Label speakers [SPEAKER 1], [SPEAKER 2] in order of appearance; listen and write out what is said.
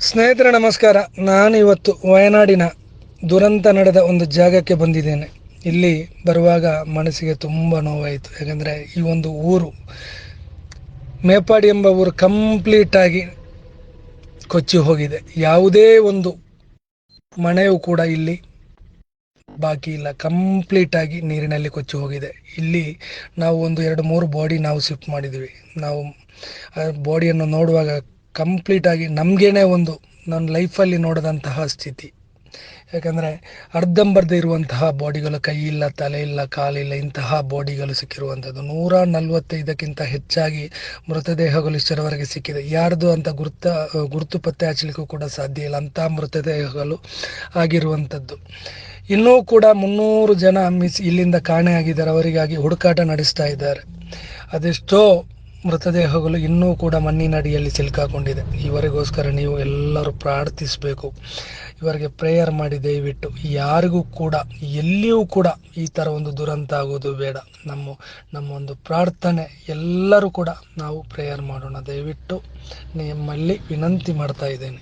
[SPEAKER 1] ಸ್ನೇಹಿತರೆ ನಮಸ್ಕಾರ. ನಾನು ಇವತ್ತು ವಯನಾಡಿನ ದುರಂತ ನಡೆದ ಒಂದು ಜಾಗಕ್ಕೆ ಬಂದಿದ್ದೇನೆ. ಇಲ್ಲಿ ಬರುವಾಗ ಮನಸ್ಸಿಗೆ ತುಂಬ ನೋವಾಯಿತು. ಯಾಕಂದರೆ ಈ ಒಂದು ಊರು ಮೇಪಾಡಿ ಎಂಬ ಊರು ಕಂಪ್ಲೀಟಾಗಿ ಕೊಚ್ಚಿ ಹೋಗಿದೆ. ಯಾವುದೇ ಒಂದು ಮನೆಯೂ ಕೂಡ ಇಲ್ಲಿ ಬಾಕಿ ಇಲ್ಲ. ಕಂಪ್ಲೀಟಾಗಿ ನೀರಿನಲ್ಲಿ ಕೊಚ್ಚಿ ಹೋಗಿದೆ. ಇಲ್ಲಿ ನಾವು ಒಂದು 2-3 ಬಾಡಿ ನಾವು ಶಿಫ್ಟ್ ಮಾಡಿದ್ವಿ. ನಾವು ಆ ಬಾಡಿಯನ್ನು ನೋಡುವಾಗ ಕಂಪ್ಲೀಟಾಗಿ ನಮಗೇನೆ ಒಂದು ನನ್ನ ಲೈಫಲ್ಲಿ ನೋಡಿದಂತಹ ಸ್ಥಿತಿ. ಯಾಕಂದರೆ ಅರ್ಧಂಬರ್ಧ ಇರುವಂತಹ ಬಾಡಿಗಳು, ಕೈ ಇಲ್ಲ, ತಲೆ ಇಲ್ಲ, ಕಾಲಿಲ್ಲ, ಇಂತಹ ಬಾಡಿಗಳು ಸಿಕ್ಕಿರುವಂಥದ್ದು 145ಕ್ಕಿಂತ ಹೆಚ್ಚಾಗಿ ಮೃತದೇಹಗಳು ಇಷ್ಟರವರೆಗೆ ಸಿಕ್ಕಿದೆ. ಯಾರ್ದು ಅಂತ ಗುರುತು ಪತ್ತೆ ಹಚ್ಚಲಿಕ್ಕೂ ಕೂಡ ಸಾಧ್ಯ ಇಲ್ಲ, ಅಂತಹ ಮೃತದೇಹಗಳು ಆಗಿರುವಂಥದ್ದು. ಇನ್ನೂ ಕೂಡ 300 ಜನ ಇಲ್ಲಿಂದ ಕಾಣೆಯಾಗಿದ್ದಾರೆ. ಅವರಿಗಾಗಿ ಹುಡುಕಾಟ ನಡೆಸ್ತಾ ಇದ್ದಾರೆ. ಅದೆಷ್ಟೋ ಮೃತದೇಹಗಳು ಇನ್ನೂ ಕೂಡ ಮಣ್ಣಿನಡಿಯಲ್ಲಿ ಸಿಲುಕಾಕೊಂಡಿದೆ. ಇವರಿಗೋಸ್ಕರ ನೀವು ಎಲ್ಲರೂ ಪ್ರಾರ್ಥಿಸಬೇಕು. ಇವರಿಗೆ ಪ್ರೇಯರ್ ಮಾಡಿ ದಯವಿಟ್ಟು. ಯಾರಿಗೂ ಕೂಡ ಎಲ್ಲಿಯೂ ಕೂಡ ಈ ಥರ ಒಂದು ದುರಂತ ಆಗೋದು ಬೇಡ. ನಮ್ಮ ಒಂದು ಪ್ರಾರ್ಥನೆ ಎಲ್ಲರೂ ಕೂಡ ನಾವು ಪ್ರೇಯರ್ ಮಾಡೋಣ. ದಯವಿಟ್ಟು ನಿಮ್ಮಲ್ಲಿ ವಿನಂತಿ ಮಾಡ್ತಾ ಇದ್ದೇನೆ.